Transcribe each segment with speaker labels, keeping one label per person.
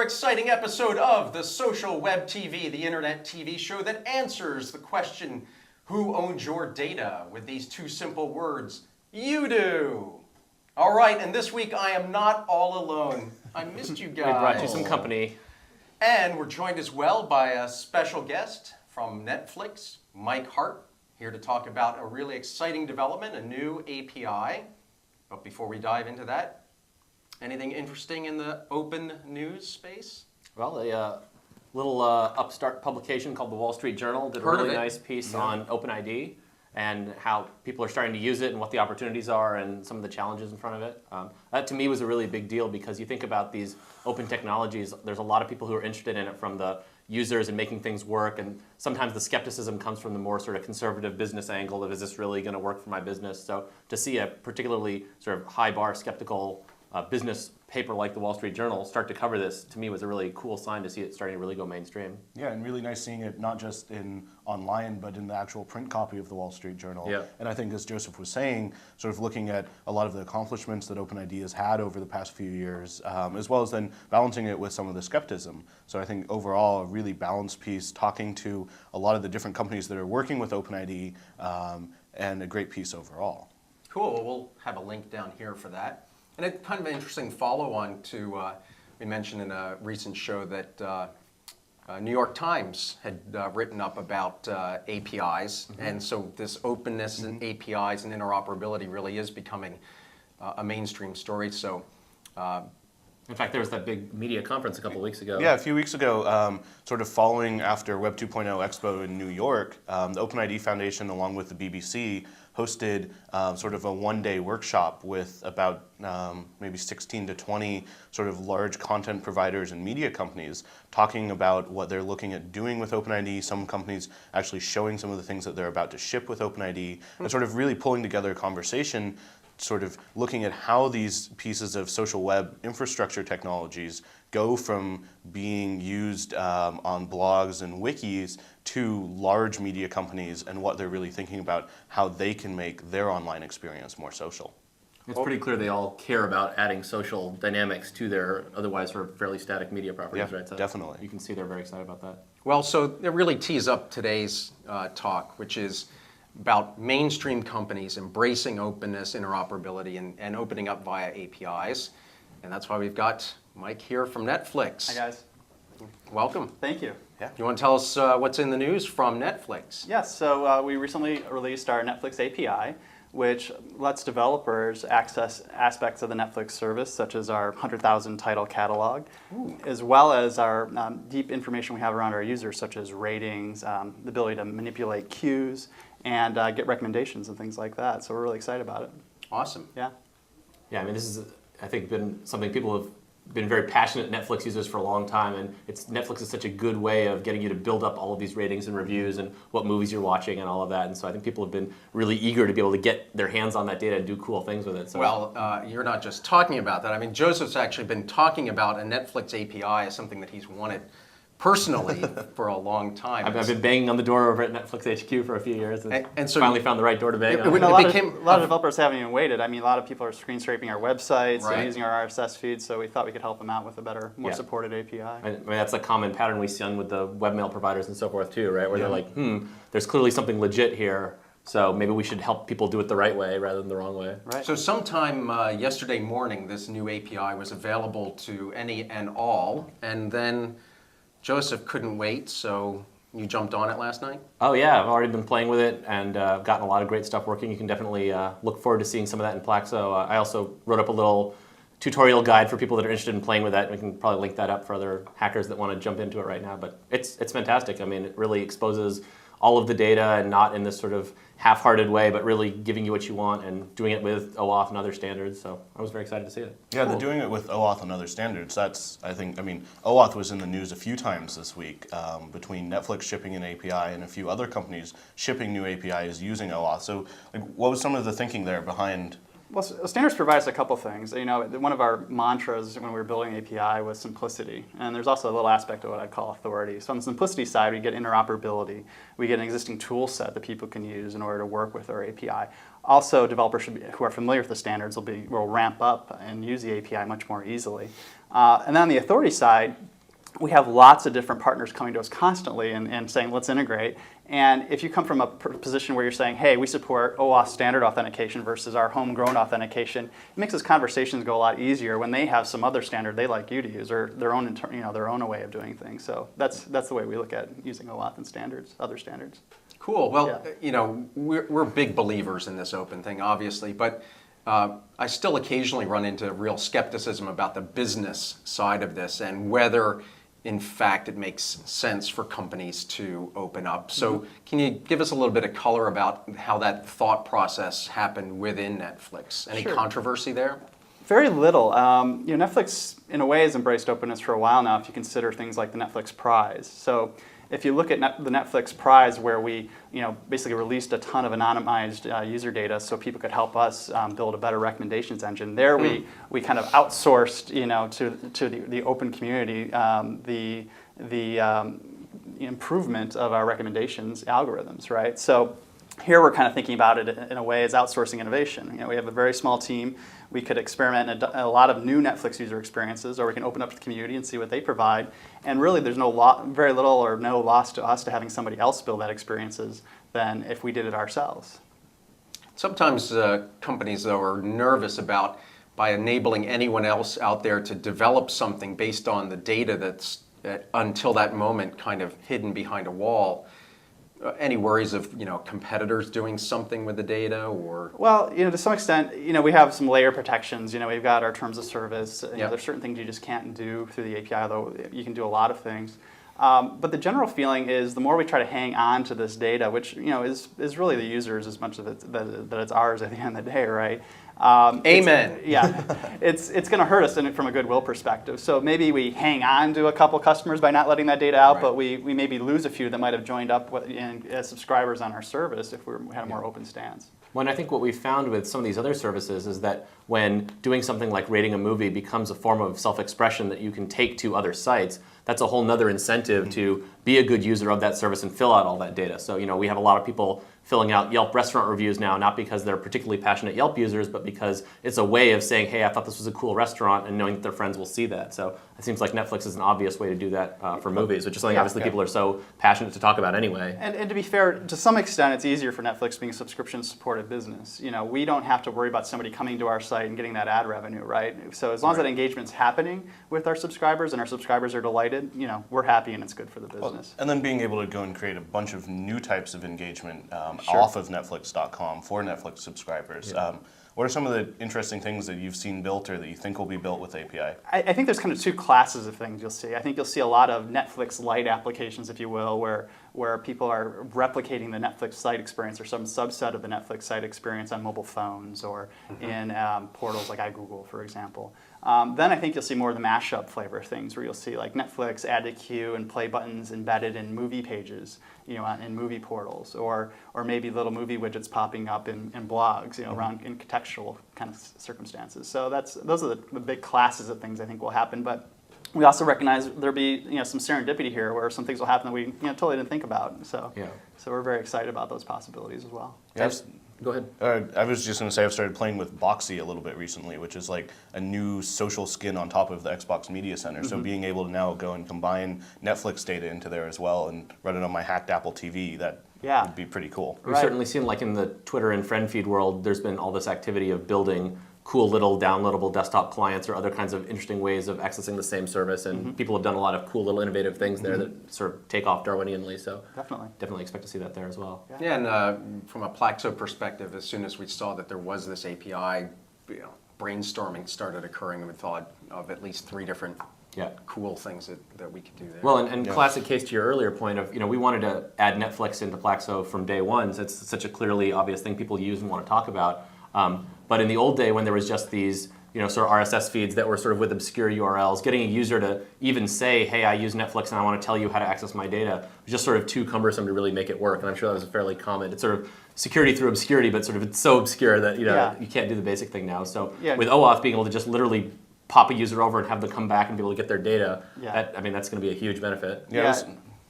Speaker 1: exciting episode of the Social Web TV, the internet TV show that answers the question, who owns your data? With these two simple words, you do. All right, and this week I am not all alone. I missed you guys.
Speaker 2: We brought you some company.
Speaker 1: And we're joined as well by a special guest from Netflix, Mike Hart, here to talk about a really exciting development, a new API. But before we dive into that, anything interesting in the open news space?
Speaker 2: Well, a little upstart publication called the Wall Street Journal did a really nice piece on OpenID and how people are starting to use it and what the opportunities are and some of the challenges in front of it. That to me was a really big deal because you think about these open technologies, there's a lot of people who are interested in it from the users and making things work, and sometimes the skepticism comes from the more sort of conservative business angle of is this really going to work for my business? So to see a particularly sort of high bar skeptical business paper like the Wall Street Journal start to cover this, to me was a really cool sign to see it starting to really go mainstream.
Speaker 3: Yeah, and really nice seeing it not just in online, but in the actual print copy of the Wall Street Journal.
Speaker 2: Yeah.
Speaker 3: And I think, as Joseph was saying, sort of looking at a lot of the accomplishments that OpenID has had over the past few years, as well as then balancing it with some of the skepticism. So I think overall, a really balanced piece, talking to a lot of the different companies that are working with OpenID, and a great piece overall.
Speaker 1: Cool, well, we'll have a link down here for that. And it's kind of an interesting follow-on to, we mentioned in a recent show that New York Times had written up about APIs, and so this openness in APIs and interoperability really is becoming a mainstream story. So,
Speaker 2: in fact, there was that big media conference a couple of weeks ago.
Speaker 3: Yeah, a few weeks ago, sort of following after Web 2.0 Expo in New York, the OpenID Foundation, along with the BBC, hosted sort of a one-day workshop with about maybe 16 to 20 sort of large content providers and media companies talking about what they're looking at doing with OpenID, some companies actually showing some of the things that they're about to ship with OpenID, and sort of really pulling together a conversation sort of looking at how these pieces of social web infrastructure technologies go from being used on blogs and wikis to large media companies and what they're really thinking about how they can make their online experience more social.
Speaker 2: It's pretty clear they all care about adding social dynamics to their otherwise sort of fairly static media properties,
Speaker 3: Yeah,
Speaker 2: right? So
Speaker 3: definitely.
Speaker 2: You can see they're very excited about that.
Speaker 1: well, so it really tees up today's talk, which is about mainstream companies embracing openness, interoperability, and opening up via APIs. And that's why we've got Mike here from Netflix.
Speaker 4: Hi guys.
Speaker 1: Welcome.
Speaker 4: Thank you.
Speaker 1: You want to tell us what's in the news from Netflix?
Speaker 4: Yes, so we recently released our Netflix API, which lets developers access aspects of the Netflix service, such as our 100,000 title catalog, as well as our deep information we have around our users, such as ratings, the ability to manipulate queues, and get recommendations and things like that. So we're really excited about it.
Speaker 1: Awesome.
Speaker 4: Yeah.
Speaker 2: Yeah, I mean, this is, I think, been something people have been very passionate Netflix users for a long time, and Netflix is such a good way of getting you to build up all of these ratings and reviews and what movies you're watching and all of that. And so I think people have been really eager to be able to get their hands on that data and do cool things with it. So.
Speaker 1: Well, you're not just talking about that. I mean, Joseph's actually been talking about a Netflix API as something that he's wanted personally for a long time.
Speaker 2: I've been banging on the door over at Netflix HQ for a few years and
Speaker 1: so
Speaker 2: finally found the right door to bang on.
Speaker 4: A lot of developers haven't even waited. I mean, a lot of people are screen scraping our websites and using our RSS feeds, so we thought we could help them out with a better, more supported API.
Speaker 2: I mean, that's a common pattern we see with the webmail providers and so forth too, right? Where they're like, there's clearly something legit here, so maybe we should help people do it the right way rather than the wrong way.
Speaker 4: Right.
Speaker 1: So sometime yesterday morning, this new API was available to any and all, and then Joseph couldn't wait, so you jumped on it last night?
Speaker 2: Oh yeah, I've already been playing with it and gotten a lot of great stuff working. You can definitely look forward to seeing some of that in Plaxo. I also wrote up a little tutorial guide for people that are interested in playing with that. We can probably link that up for other hackers that want to jump into it right now. But it's fantastic. I mean, it really exposes all of the data and not in this sort of half-hearted way, but really giving you what you want and doing it with OAuth and other standards. So I was very excited to see it.
Speaker 3: Yeah, they're doing it with OAuth and other standards. That's, I mean, OAuth was in the news a few times this week between Netflix shipping an API and a few other companies shipping new APIs using OAuth. So like, what was some of the thinking there behind?
Speaker 4: Well, standards provide us a couple things. You know, one of our mantras when we were building API was simplicity, and there's also a little aspect of what I'd call authority. So on the simplicity side, we get interoperability. We get an existing tool set that people can use in order to work with our API. Also, developers who are familiar with the standards will ramp up and use the API much more easily. And then on the authority side, we have lots of different partners coming to us constantly and saying, let's integrate. And if you come from a position where you're saying, hey, we support OAuth standard authentication versus our homegrown authentication, it makes those conversations go a lot easier when they have some other standard they like you to use or their own, their own way of doing things. So that's the way we look at using OAuth and standards, other standards.
Speaker 1: Cool. Well,
Speaker 4: Yeah.
Speaker 1: we're big believers in this open thing, obviously, but I still occasionally run into real skepticism about the business side of this and whether, in fact, it makes sense for companies to open up. So can you give us a little bit of color about how that thought process happened within Netflix? Any
Speaker 4: Sure.
Speaker 1: controversy there?
Speaker 4: Very little. Netflix, in a way, has embraced openness for a while now if you consider things like the Netflix Prize. So if you look at the Netflix Prize, where we basically released a ton of anonymized user data so people could help us build a better recommendations engine, there we kind of outsourced to the open community the improvement of our recommendations algorithms, right? So here we're kind of thinking about it in a way as outsourcing innovation. We have a very small team. We could experiment in a lot of new Netflix user experiences, or we can open up to the community and see what they provide. And really, there's very little or no loss to us to having somebody else build that experiences than if we did it ourselves.
Speaker 1: Sometimes companies, though, are nervous about by enabling anyone else out there to develop something based on the data that's until that moment kind of hidden behind a wall. Any worries of competitors doing something with the data, or?
Speaker 4: Well, to some extent, we have some layer protections. We've got our terms of service.
Speaker 1: Yeah.
Speaker 4: There's certain things you just can't do through the API, though you can do a lot of things. But the general feeling is the more we try to hang on to this data, which is really the users as much as that it's ours at the end of the day, right?
Speaker 1: Amen.
Speaker 4: It's going to hurt us from a goodwill perspective. So maybe we hang on to a couple customers by not letting that data out,
Speaker 1: Right.
Speaker 4: but we maybe lose a few that might have joined up as subscribers on our service if we had a more open stance.
Speaker 2: Well, and I think what we've found with some of these other services is that when doing something like rating a movie becomes a form of self-expression that you can take to other sites, that's a whole nother incentive to be a good user of that service and fill out all that data. So, we have a lot of people filling out Yelp restaurant reviews now, not because they're particularly passionate Yelp users, but because it's a way of saying, hey, I thought this was a cool restaurant, and knowing that their friends will see that. So it seems like Netflix is an obvious way to do that for movies, which is something obviously people are so passionate to talk about anyway.
Speaker 4: And to be fair, to some extent, it's easier for Netflix being a subscription-supported business. We don't have to worry about somebody coming to our site and getting that ad revenue, right? So as long as that engagement's happening with our subscribers and our subscribers are delighted, we're happy and it's good for the business.
Speaker 3: And then being able to go and create a bunch of new types of engagement
Speaker 4: Sure.
Speaker 3: off of Netflix.com for Netflix subscribers.
Speaker 2: Yeah.
Speaker 3: What are some of the interesting things that you've seen built or that you think will be built with API?
Speaker 4: I think there's kind of two classes of things you'll see. I think you'll see a lot of Netflix Lite applications, if you will, where people are replicating the Netflix site experience or some subset of the Netflix site experience on mobile phones or in portals like iGoogle, for example. Then I think you'll see more of the mashup flavor things where you'll see like Netflix add to queue and play buttons embedded in movie pages, in movie portals, or maybe little movie widgets popping up in blogs, around in contextual kind of circumstances. So those are the big classes of things I think will happen. But we also recognize there'll be some serendipity here where some things will happen that we totally didn't think about. So we're very excited about those possibilities as well.
Speaker 3: Yes.
Speaker 2: Go ahead.
Speaker 3: I was just going to say I've started playing with Boxy a little bit recently, which is like a new social skin on top of the Xbox Media Center. So being able to now go and combine Netflix data into there as well and run it on my hacked Apple TV, that would be pretty cool.
Speaker 2: We've certainly seen, like in the Twitter and friend feed world, there's been all this activity of building cool little downloadable desktop clients or other kinds of interesting ways of accessing the same service, and people have done a lot of cool little innovative things there that sort of take off Darwinianly, so definitely expect to see that there as well.
Speaker 1: Yeah, and from a Plaxo perspective, as soon as we saw that there was this API, brainstorming started occurring, and we thought of at least 3 different cool things that we could do there.
Speaker 2: Well, and classic case to your earlier point of, we wanted to add Netflix into Plaxo from day one, so it's such a clearly obvious thing people use and want to talk about. But in the old day, when there was just these, sort of RSS feeds that were sort of with obscure URLs, getting a user to even say, hey, I use Netflix and I want to tell you how to access my data, was just sort of too cumbersome to really make it work. And I'm sure that was fairly common. It's sort of security through obscurity, but sort of it's so obscure that you can't do the basic thing now. So with OAuth being able to just literally pop a user over and have them come back and be able to get their data, that's going to be a huge benefit.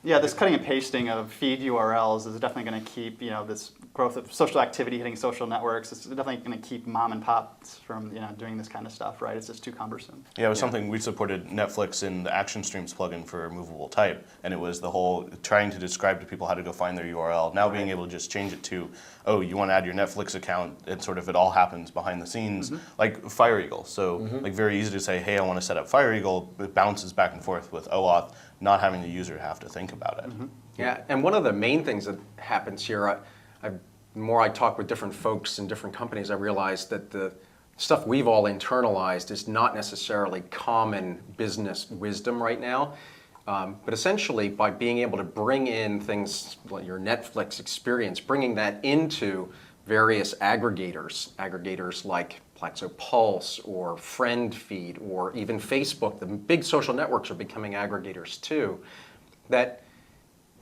Speaker 4: Yeah, this cutting and pasting of feed URLs is definitely going to keep this growth of social activity hitting social networks. It's definitely going to keep mom and pops from doing this kind of stuff, right? It's just too cumbersome.
Speaker 3: Yeah, it was something we supported Netflix in the Action Streams plugin for movable type, and it was the whole trying to describe to people how to go find their URL. Now being able to just change it to, oh, you want to add your Netflix account, and sort of it all happens behind the scenes, like FireEagle. So like very easy to say, hey, I want to set up FireEagle. It bounces back and forth with OAuth, not having the user have to think about it.
Speaker 1: Yeah, and one of the main things that happens here, the more I talk with different folks in different companies, I realize that the stuff we've all internalized is not necessarily common business wisdom right now. But essentially, by being able to bring in things like your Netflix experience, bringing that into various aggregators like Plaxo Pulse or FriendFeed or even Facebook, the big social networks are becoming aggregators too, that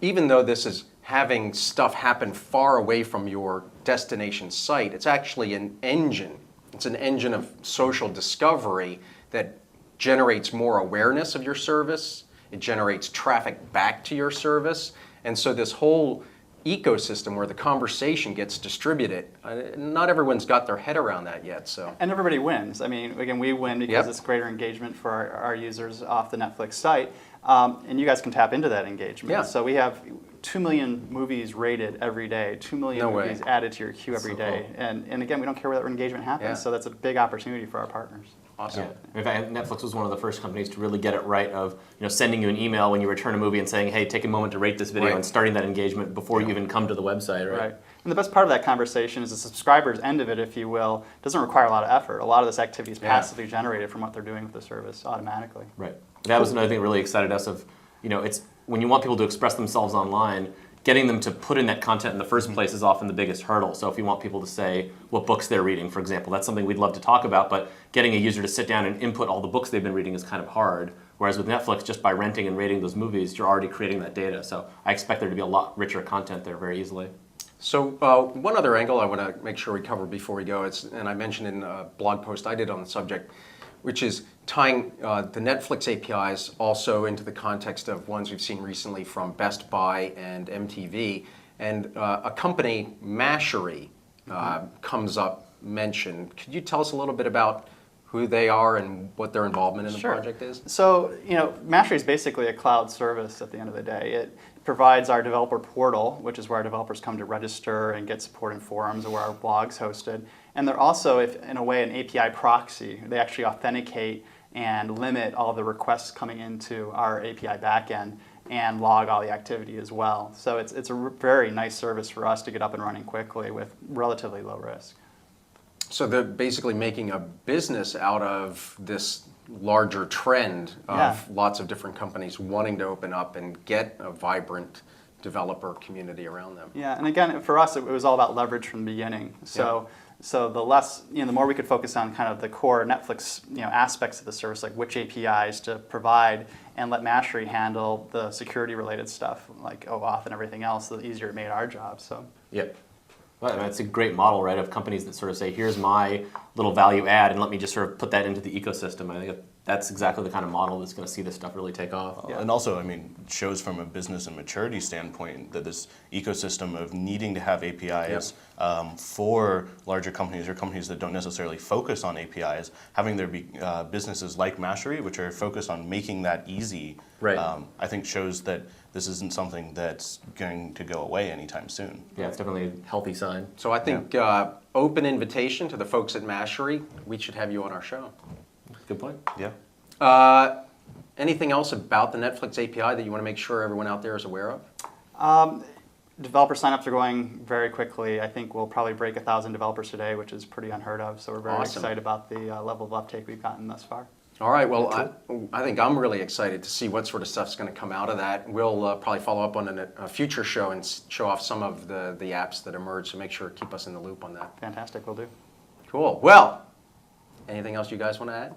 Speaker 1: even though this is having stuff happen far away from your destination site, it's actually an engine. It's an engine of social discovery that generates more awareness of your service. It generates traffic back to your service. And so this whole ecosystem where the conversation gets distributed, not everyone's got their head around that yet. So.
Speaker 4: And everybody wins. I mean, again, we win because it's greater engagement for our users off the Netflix site. And you guys can tap into that engagement.
Speaker 1: Yeah.
Speaker 4: So we have 2 million movies rated every day, 2 million movies added to your queue every day.
Speaker 1: Cool.
Speaker 4: And again, we don't care where that engagement happens, so that's a big opportunity for our partners.
Speaker 1: Awesome.
Speaker 2: Yeah. In fact, Netflix was one of the first companies to really get it right of sending you an email when you return a movie and saying, hey, take a moment to rate this video and starting that engagement before you even come to the website. Right.
Speaker 4: And the best part of that conversation is the subscriber's end of it, if you will, doesn't require a lot of effort. A lot of this activity is passively generated from what they're doing with the service automatically.
Speaker 2: Right. That was another thing that really excited us of, it's when you want people to express themselves online, getting them to put in that content in the first place is often the biggest hurdle. So if you want people to say what books they're reading, for example, that's something we'd love to talk about, but getting a user to sit down and input all the books they've been reading is kind of hard. Whereas with Netflix, just by renting and rating those movies, you're already creating that data. So I expect there to be a lot richer content there very easily.
Speaker 1: So one other angle I want to make sure we cover before we go, and I mentioned in a blog post I did on the subject, which is tying the Netflix APIs also into the context of ones we've seen recently from Best Buy and MTV. And a company, Mashery, comes up mentioned. Could you tell us a little bit about who they are and what their involvement in the project is?
Speaker 4: So, Mashery is basically a cloud service at the end of the day. It provides our developer portal, which is where our developers come to register and get support in forums, or where our blog's hosted. And they're also, in a way, an API proxy. They actually authenticate and limit all the requests coming into our API backend and log all the activity as well. So it's a very nice service for us to get up and running quickly with relatively low risk.
Speaker 1: So they're basically making a business out of this larger trend of lots of different companies wanting to open up and get a vibrant developer community around them.
Speaker 4: Yeah, and again, for us, it was all about leverage from the beginning. So the less, the more we could focus on kind of the core Netflix, aspects of the service, like which APIs to provide, and let Mashery handle the security-related stuff, like OAuth and everything else, the easier it made our job. So.
Speaker 2: Yep. Well, it's a great model, right, of companies that sort of say, here's my little value add, and let me just sort of put that into the ecosystem. I think that's exactly the kind of model that's going to see this stuff really take off.
Speaker 3: And also, it shows from a business and maturity standpoint that this ecosystem of needing to have APIs for larger companies or companies that don't necessarily focus on APIs, having there be businesses like Mashery, which are focused on making that easy, I think shows that this isn't something that's going to go away anytime soon.
Speaker 2: Yeah, it's definitely a healthy sign.
Speaker 1: So I think open invitation to the folks at Mashery. We should have you on our show.
Speaker 2: Good point.
Speaker 3: Yeah.
Speaker 1: Anything else about the Netflix API that you want to make sure everyone out there is aware of?
Speaker 4: Developer signups are going very quickly. I think we'll probably break 1,000 developers today, which is pretty unheard of. So we're very excited about the level of uptake we've gotten thus far.
Speaker 1: All right, well, I think I'm really excited to see what sort of stuff's going to come out of that. We'll probably follow up on a future show and show off some of the apps that emerge, so make sure to keep us in the loop on that.
Speaker 4: Fantastic, we'll do.
Speaker 1: Cool. Well, anything else you guys want to add?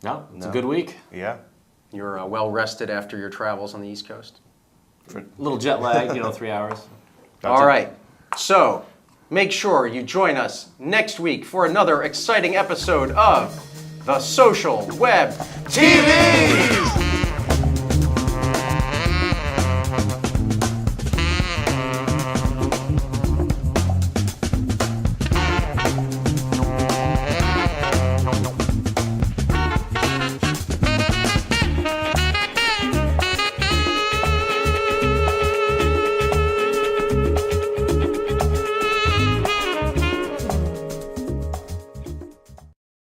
Speaker 2: No, it's a good week.
Speaker 3: Yeah.
Speaker 1: You're well rested after your travels on the East Coast?
Speaker 2: A little jet lag, 3 hours.
Speaker 1: All right, so make sure you join us next week for another exciting episode of The Social Web TV!